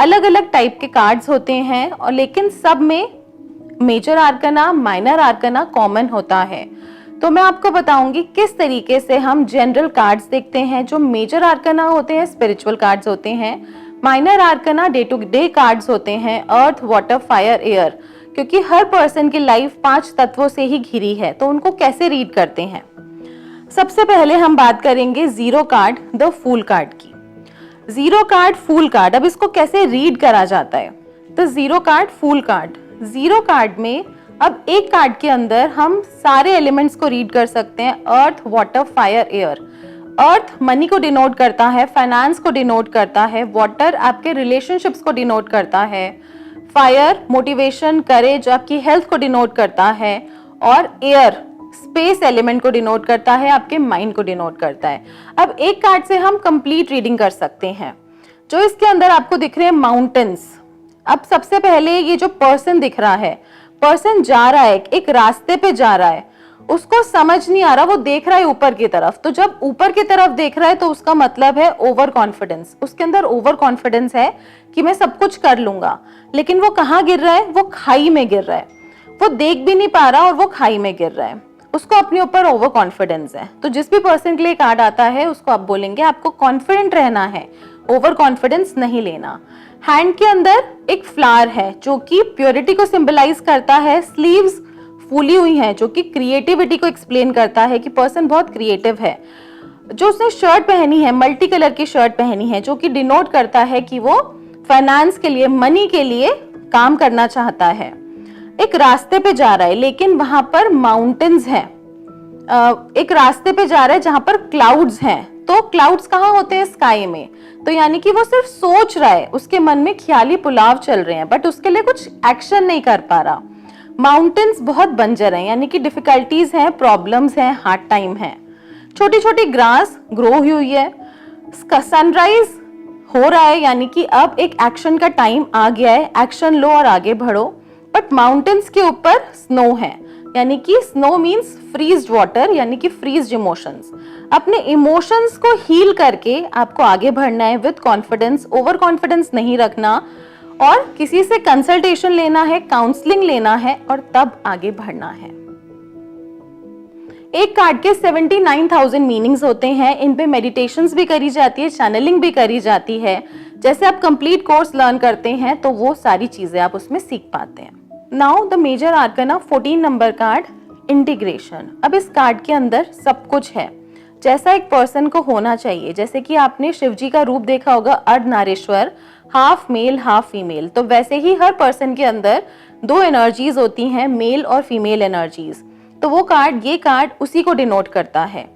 अलग अलग टाइप के कार्ड्स होते हैं और लेकिन सब में major arcana, minor arcana common होता है। तो मैं आपको बताऊंगी किस तरीके से हम जनरल कार्ड्स देखते हैं। जो मेजर आर्कना होते हैं स्पिरिचुअल कार्ड्स होते हैं, minor arcana day to day cards होते हैं, अर्थ, वाटर, फायर, एयर, क्योंकि हर पर्सन की लाइफ 5 तत्वों से ही घिरी है, तो उनको कैसे रीड करते हैं। सबसे पहले हम बात करेंगे zero card, the fool card की। जीरो कार्ड, फूल कार्ड, अब इसको कैसे रीड करा जाता है। तो zero card, fool card, zero card में अब एक कार्ड के अंदर हम सारे एलिमेंट्स को रीड कर सकते हैं, earth, water, fire, air. Earth money को डिनोट करता है, फाइनेंस को डिनोट करता है, वाटर आपके रिलेशनशिप्स को डिनोट करता है, फायर मोटिवेशन, करेज, आपकी हेल्थ को डिनोट करता है, और एयर स्पेस एलिमेंट को डिनोट करता है, आपके माइंड को डिनोट करता है। अब एक कार्ड से हम कंप्लीट रीडिंग कर सकते हैं। जो इसके अंदर आपको दिख रहे हैं माउंटेन्स। अब सबसे पहले ये जो पर्सन दिख रहा है, पर्सन जा रहा है, एक रास्ते पे जा रहा है, उसको समझ नहीं आ रहा, वो देख रहा है ऊपर की तरफ। तो जब ऊपर की तरफ देख रहा है तो उसका मतलब है ओवर कॉन्फिडेंस। उसके अंदर ओवर कॉन्फिडेंस है कि मैं सब कुछ कर लूंगा, लेकिन वो कहाँ गिर रहा है, वो खाई में गिर रहा है। वो देख भी नहीं पा रहा और वो खाई में गिर रहा है, उसको अपने ऊपर ओवर कॉन्फिडेंस है। तो जिस भी पर्सन के लिए कार्ड आता है उसको आप बोलेंगे आपको कॉन्फिडेंट रहना है, ओवर कॉन्फिडेंस नहीं लेना। हैंड के अंदर एक फ्लावर है जो कि प्योरिटी को सिंबलाइज करता है, स्लीव्स फूली हुई हैं जो कि क्रिएटिविटी को एक्सप्लेन करता है कि पर्सन बहुत क्रिएटिव है। जो उसने शर्ट पहनी है, मल्टी कलर की शर्ट पहनी है, जो कि डिनोट करता है कि वो फाइनेंस के लिए, मनी के लिए काम करना चाहता है। एक रास्ते पे जा रहा है लेकिन वहां पर माउंटेन्स हैं। एक रास्ते पे जा रहा है जहां पर क्लाउड्स हैं। तो क्लाउड्स कहाँ होते हैं, स्काई में। तो यानी कि वो सिर्फ सोच रहा है, उसके मन में ख्याली पुलाव चल रहे हैं, बट उसके लिए कुछ एक्शन नहीं कर पा रहा। माउंटेन्स बहुत बंजर हैं, यानी कि डिफिकल्टीज हैं, प्रॉब्लम्स हैं, हार्ड टाइम है। छोटी छोटी ग्रास ग्रो हुई है, सनराइज हो रहा है, यानी कि अब एक एक्शन का टाइम आ गया है, एक्शन लो और आगे बढ़ो। बट माउंटेन्स के ऊपर स्नो है, यानी कि स्नो मीन्स फ्रीज्ड वाटर, यानी कि फ्रीज्ड इमोशंस। अपने इमोशंस को हील करके आपको आगे बढ़ना है विद कॉन्फिडेंस, ओवर कॉन्फिडेंस नहीं रखना, और किसी से कंसल्टेशन लेना है, काउंसलिंग लेना है, और तब आगे बढ़ना है। एक कार्ड के 79,000 मीनिंग्स होते हैं। इन पे मेडिटेशंस भी करी जाती है, चैनलिंग भी करी जाती है। जैसे आप कंप्लीट कोर्स लर्न करते हैं तो वो सारी चीजें आप उसमें सीख पाते हैं। Now the major arcana, 14 number card, integration. अब इस कार्ड के अंदर सब कुछ है जैसा एक पर्सन को होना चाहिए। जैसे कि आपने शिव जी का रूप देखा होगा, Ardhanarishvara, half male half female. तो वैसे ही हर पर्सन के अंदर 2 एनर्जीज होती हैं, मेल और फीमेल एनर्जीज। तो वो कार्ड, ये कार्ड उसी को डिनोट करता है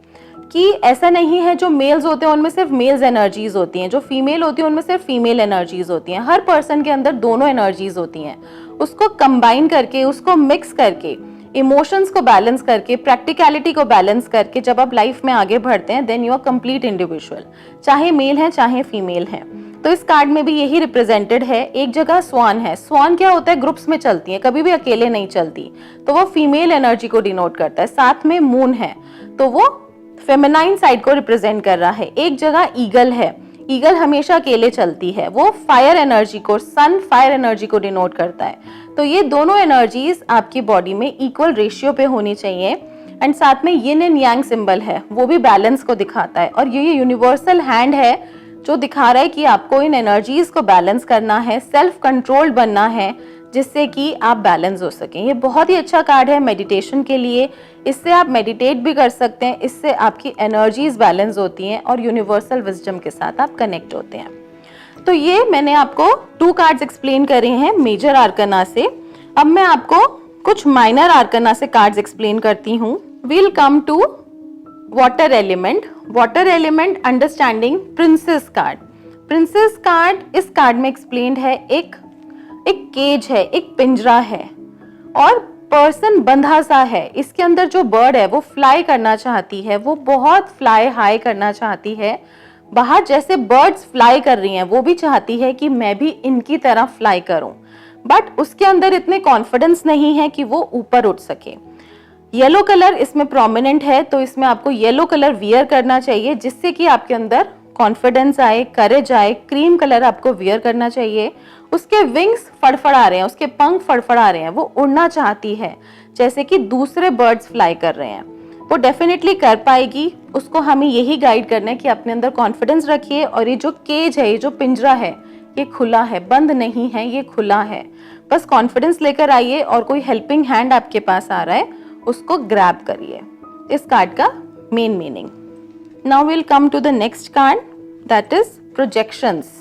कि ऐसा नहीं है जो मेल्स होते हैं उनमें सिर्फ मेल्स एनर्जीज होती हैं, जो फीमेल होती है उनमें सिर्फ फीमेल एनर्जीज होती हैं। हर पर्सन के अंदर दोनों एनर्जीज होती हैं। उसको कंबाइन करके, उसको मिक्स करके, इमोशंस को बैलेंस करके, प्रैक्टिकलिटी को बैलेंस करके जब आप लाइफ में आगे बढ़ते हैं, then you are complete individual, चाहे मेल है चाहे फीमेल है। तो इस कार्ड में भी यही रिप्रेजेंटेड है। एक जगह स्वान है। स्वान क्या होता है, ग्रुप्स में चलती है, कभी भी अकेले नहीं चलती, तो वो फीमेल एनर्जी को डिनोट करता है। साथ में मून है तो वो फेमिनाइन साइड को रिप्रेजेंट कर रहा है। एक जगह ईगल है, ईगल हमेशा अकेले चलती है, वो फायर एनर्जी को, सन फायर एनर्जी को डिनोट करता है। तो ये दोनों एनर्जीज आपकी बॉडी में इक्वल रेशियो पे होनी चाहिए। एंड साथ में यिन एंड यांग सिंबल है, वो भी बैलेंस को दिखाता है। और ये यूनिवर्सल हैंड है जो दिखा रहा है कि आपको इन एनर्जीज को बैलेंस करना है, सेल्फ कंट्रोल्ड बनना है, जिससे कि आप बैलेंस हो सकें। ये बहुत ही अच्छा कार्ड है मेडिटेशन के लिए। इससे आप मेडिटेट भी कर सकते हैं, इससे आपकी एनर्जीज बैलेंस होती हैं और यूनिवर्सल विजडम के साथ आप कनेक्ट होते हैं। तो ये मैंने आपको 2 कार्ड्स एक्सप्लेन करे हैं मेजर आर्कना से। अब मैं आपको कुछ माइनर आर्कना से कार्ड्स एक्सप्लेन करती हूँ। Will come to water element. Water element understanding princess card. Princess card इस कार्ड में एक्सप्लेन्ड है, एक केज है, एक पिंजरा है और पर्सन बंधा सा है। इसके अंदर जो बर्ड है वो फ्लाई करना चाहती है, वो बहुत फ्लाई हाई करना चाहती है। बाहर जैसे बर्ड्स फ्लाई कर रही हैं वो भी चाहती है कि मैं भी इनकी तरह फ्लाई करूं, बट उसके अंदर इतने कॉन्फिडेंस नहीं है कि वो ऊपर उठ सके। येलो कलर इसमें प्रोमिनेंट है, तो इसमें आपको येलो कलर वियर करना चाहिए जिससे कि आपके अंदर कॉन्फिडेंस आए, करेज आए। क्रीम कलर आपको वियर करना चाहिए। उसके विंग्स फड़फड़ा रहे हैं, उसके पंख फड़फड़ा रहे हैं, वो उड़ना चाहती है जैसे कि दूसरे बर्ड्स फ्लाई कर रहे हैं। वो डेफिनेटली कर पाएगी। उसको हमें यही गाइड करना है कि अपने अंदर कॉन्फिडेंस रखिए और ये जो केज है, ये जो पिंजरा है, ये खुला है, बंद नहीं है, ये खुला है। बस कॉन्फिडेंस लेकर आइए और कोई हेल्पिंग हैंड आपके पास आ रहा है, उसको ग्रैब करिए। इस कार्ड का main meaning. Now will come to the next card, that is projections.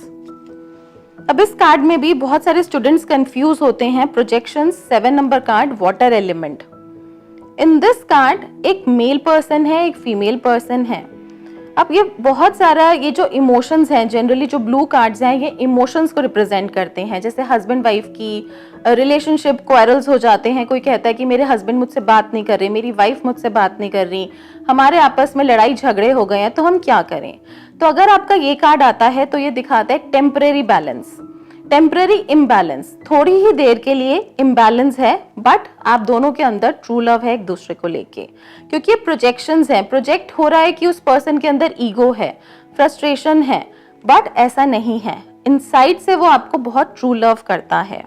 अब इस कार्ड में भी बहुत सारे स्टूडेंट्स कंफ्यूज होते हैं। Projections, 7 number card, water element. In this card एक मेल पर्सन है, एक फीमेल पर्सन है। अब ये बहुत सारा, ये जो इमोशंस हैं, जनरली जो ब्लू कार्ड्स हैं, ये इमोशंस को रिप्रेजेंट करते हैं। जैसे हस्बैंड वाइफ की रिलेशनशिप क्वेरल्स हो जाते हैं। कोई कहता है कि मेरे हस्बैंड मुझसे बात नहीं कर रहे, मेरी वाइफ मुझसे बात नहीं कर रही, हमारे आपस में लड़ाई झगड़े हो गए हैं, तो हम क्या करें। तो अगर आपका ये कार्ड आता है तो ये दिखाता है टेम्परेरी बैलेंस, टेम्परेरी इम्बैलेंस। थोड़ी ही देर के लिए इम्बैलेंस है, बट आप दोनों के अंदर ट्रू लव है एक दूसरे को लेके। क्योंकि ये प्रोजेक्शंस हैं, प्रोजेक्ट हो रहा है कि उस पर्सन के अंदर ईगो है, फ्रस्ट्रेशन है, बट ऐसा नहीं है। इनसाइड से वो आपको बहुत ट्रू लव करता है।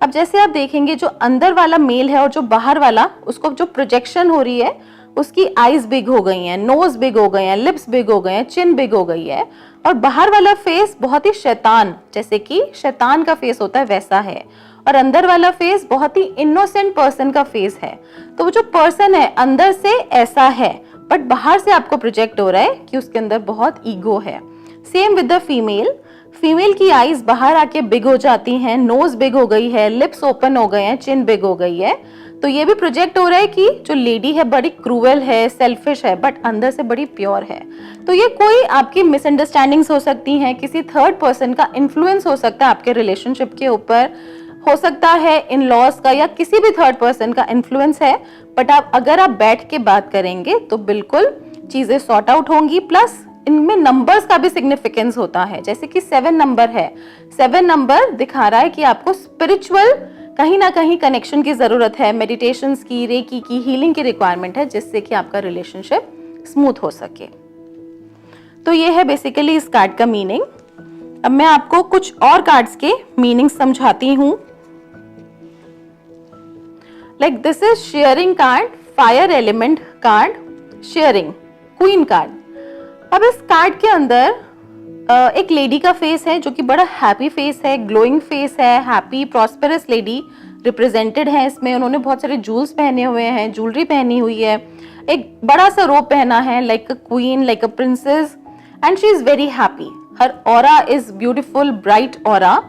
अब जैसे आप देखेंगे, जो अंदर वाला मेल है और जो बाहर वाला, उसको जो प्रोजेक्शन हो रही है, उसकी आईज बिग हो गई हैं, नोज बिग हो गए हैं, लिप्स बिग हो गए हैं, चिन बिग हो गई है, और बाहर वाला फेस बहुत ही शैतान, जैसे कि शैतान का फेस होता है वैसा है, और अंदर वाला फेस बहुत ही इनोसेंट पर्सन का फेस है। तो वो जो पर्सन है अंदर से ऐसा है, बट बाहर से आपको प्रोजेक्ट हो रहा है कि उसके अंदर बहुत ईगो है। Same with the female, female की आईज बाहर आके बिग हो जाती हैं, नोज बिग हो गई है, लिप्स ओपन हो गए हैं, चिन बिग हो गई है। तो ये भी प्रोजेक्ट हो रहा है कि जो लेडी है बड़ी क्रूअल है, सेल्फिश है, बट अंदर से बड़ी प्योर है। तो ये कोई आपकी मिसअंडरस्टैंडिंग्स हो सकती हैं, किसी थर्ड पर्सन का इन्फ्लुएंस हो सकता है आपके रिलेशनशिप के ऊपर, हो सकता है इन लॉज का या किसी भी थर्ड पर्सन का इन्फ्लुएंस है। बट अगर आप बैठ के बात करेंगे तो बिल्कुल चीजें सॉर्ट आउट होंगी। प्लस इनमें नंबर्स का भी सिग्निफिकेंस होता है, जैसे कि 7 नंबर है। 7 नंबर दिखा रहा है कि आपको स्पिरिचुअल कहीं ना कहीं कनेक्शन की जरूरत है, मेडिटेशंस की, रेकी की, हीलिंग की रिक्वायरमेंट है, जिससे कि आपका रिलेशनशिप स्मूथ हो सके। तो ये है बेसिकली इस कार्ड का मीनिंग। अब मैं आपको कुछ और कार्ड्स के मीनिंग समझाती हूं। Like this is sharing card, fire element card, sharing, queen card. अब इस कार्ड के अंदर एक लेडी का फेस है जो कि बड़ा हैप्पी फेस है, ग्लोइंग फेस है, हैप्पी प्रॉस्पेरस लेडी रिप्रेजेंटेड है इसमें। उन्होंने बहुत सारे जूल्स पहने हुए हैं, ज्वेलरी पहनी हुई है, एक बड़ा सा रोब पहना है, like a queen, like a princess, and she is very happy. Her aura is beautiful, bright aura.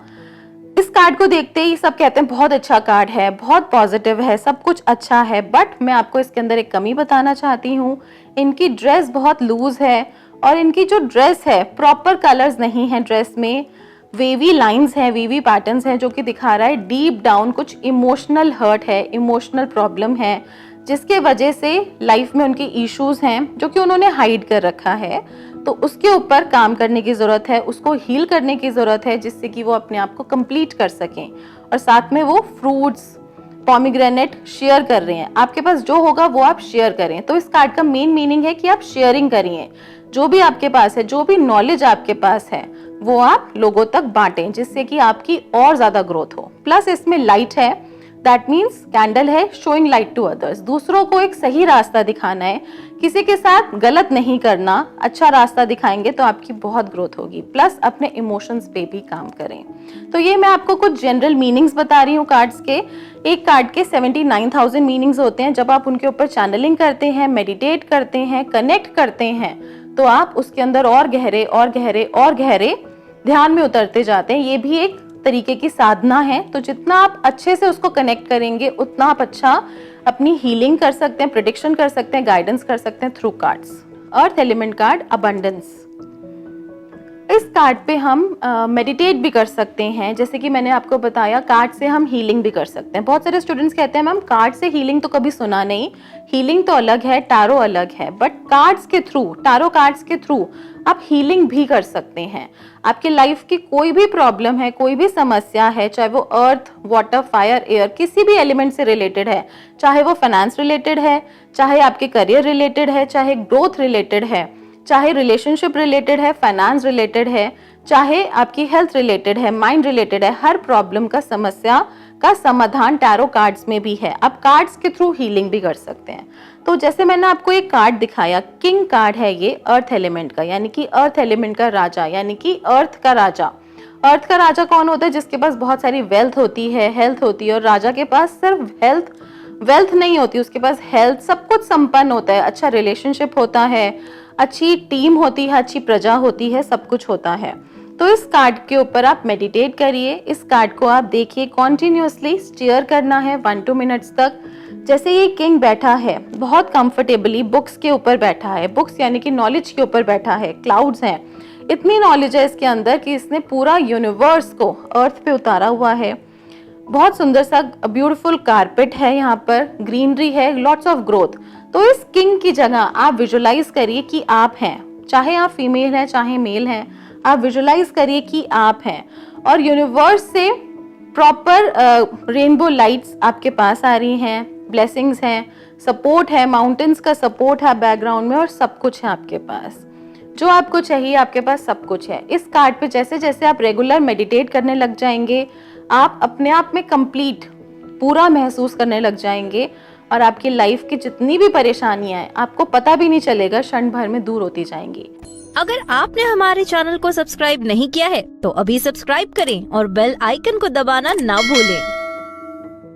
इस कार्ड को देखते ही सब कहते हैं बहुत अच्छा कार्ड है, बहुत पॉजिटिव है, सब कुछ अच्छा है। बट मैं आपको इसके अंदर एक कमी बताना चाहती हूँ। इनकी ड्रेस बहुत लूज है और इनकी जो ड्रेस है प्रॉपर कलर्स नहीं है ड्रेस में, वेवी लाइंस हैं, वेवी पैटर्न्स हैं, जो कि दिखा रहा है डीप डाउन कुछ इमोशनल हर्ट है, इमोशनल प्रॉब्लम है, जिसके वजह से लाइफ में उनके इश्यूज हैं जो कि उन्होंने हाइड कर रखा है। तो उसके ऊपर काम करने की जरूरत है, उसको हील करने की जरूरत है, जिससे कि वो अपने आप को कंप्लीट कर सकें। और साथ में वो फ्रूट्स, पॉमीग्रेनेट शेयर कर रहे हैं। आपके पास जो होगा वो आप शेयर करें। तो इस कार्ड का मेन मीनिंग है कि आप शेयरिंग करिए, जो भी आपके पास है, जो भी नॉलेज आपके पास है, वो आप लोगों तक बांटें, जिससे कि आपकी और ज्यादा ग्रोथ हो। प्लस इसमें लाइट है, दैट मीन्स कैंडल है, शोइंग लाइट टू अदर्स। दूसरों को एक सही रास्ता दिखाना है, किसी के साथ गलत नहीं करना, अच्छा रास्ता दिखाएंगे तो आपकी बहुत ग्रोथ होगी। प्लस अपने इमोशंस पे भी काम करें। तो ये मैं आपको कुछ जनरल मीनिंग्स बता रही हूँ कार्ड्स के। एक कार्ड के 79,000 मीनिंग्स होते हैं। जब आप उनके ऊपर चैनलिंग करते हैं, मेडिटेट करते हैं, कनेक्ट करते हैं, तो आप उसके अंदर और गहरे और गहरे और गहरे ध्यान में उतरते जाते हैं। ये भी एक तरीके की साधना है। तो जितना आप अच्छे से उसको कनेक्ट करेंगे, उतना आप अच्छा अपनी हीलिंग कर सकते हैं, प्रेडिक्शन कर सकते हैं, गाइडेंस कर सकते हैं through cards. Earth element card, abundance. इस कार्ड पे हम मेडिटेट भी कर सकते हैं। जैसे कि मैंने आपको बताया, कार्ड से हम हीलिंग भी कर सकते हैं। बहुत सारे स्टूडेंट्स कहते हैं मैम कार्ड से हीलिंग तो कभी सुना नहीं, हीलिंग तो अलग है, टारो अलग है, बट कार्ड्स के थ्रू, टारो कार्ड्स के थ्रू आप हीलिंग भी कर सकते हैं। आपके लाइफ की कोई भी प्रॉब्लम है, कोई भी समस्या है, चाहे वो अर्थ, वाटर, फायर, एयर, किसी भी एलिमेंट से रिलेटेड है, चाहे वो फाइनेंस रिलेटेड है, चाहे आपके करियर रिलेटेड है, चाहे ग्रोथ रिलेटेड है, चाहे रिलेशनशिप रिलेटेड है, फाइनेंस रिलेटेड है, चाहे आपकी हेल्थ रिलेटेड है, माइंड रिलेटेड है, हर प्रॉब्लम का, समस्या का समाधान टैरो कार्ड्स में भी है। आप कार्ड्स के थ्रू हीलिंग भी कर सकते हैं। तो जैसे मैंने आपको एक कार्ड दिखाया, किंग कार्ड है ये अर्थ एलिमेंट का, यानी कि अर्थ एलिमेंट का राजा, यानी कि अर्थ का राजा। अर्थ का राजा कौन होता है? जिसके पास बहुत सारी वेल्थ होती है, हेल्थ होती है। और राजा के पास सिर्फ वेल्थ नहीं होती, उसके पास हेल्थ, सब कुछ संपन्न होता है, अच्छा रिलेशनशिप होता है, अच्छी टीम होती है, अच्छी प्रजा होती है, सब कुछ होता है। तो इस कार्ड के ऊपर आप मेडिटेट करिए, इस कार्ड को आप देखिए, कॉन्टिन्यूसली स्टीयर करना है 1-2 मिनट्स तक। जैसे ये किंग बैठा है बहुत कंफर्टेबली, बुक्स के ऊपर बैठा है, बुक्स यानी कि नॉलेज के ऊपर बैठा है, क्लाउड्स हैं, इतनी नॉलेज है इसके अंदर कि इसने पूरा यूनिवर्स को अर्थ पे उतारा हुआ है। बहुत सुंदर सा ब्यूटीफुल कारपेट है, यहाँ पर ग्रीनरी है, लॉट्स ऑफ ग्रोथ। तो इस किंग की जगह आप विजुलाइज करिए कि आप हैं, चाहे आप फीमेल हैं चाहे मेल हैं, आप विजुलाइज करिए कि आप हैं और यूनिवर्स से प्रॉपर रेनबो लाइट्स आपके पास आ रही हैं, ब्लेसिंग्स हैं, सपोर्ट है, माउंटेन्स का सपोर्ट है बैकग्राउंड में और सब कुछ है आपके पास। जो आपको चाहिए आपके पास सब कुछ है। इस कार्ड पे जैसे जैसे आप रेगुलर मेडिटेट करने लग जाएंगे, आप अपने आप में कंप्लीट पूरा महसूस करने लग जाएंगे और आपकी लाइफ की जितनी भी परेशानियां हैं आपको पता भी नहीं चलेगा, क्षण भर में दूर होती जाएंगी। अगर आपने हमारे चैनल को सब्सक्राइब नहीं किया है तो अभी सब्सक्राइब करें और बेल आइकन को दबाना ना भूलें।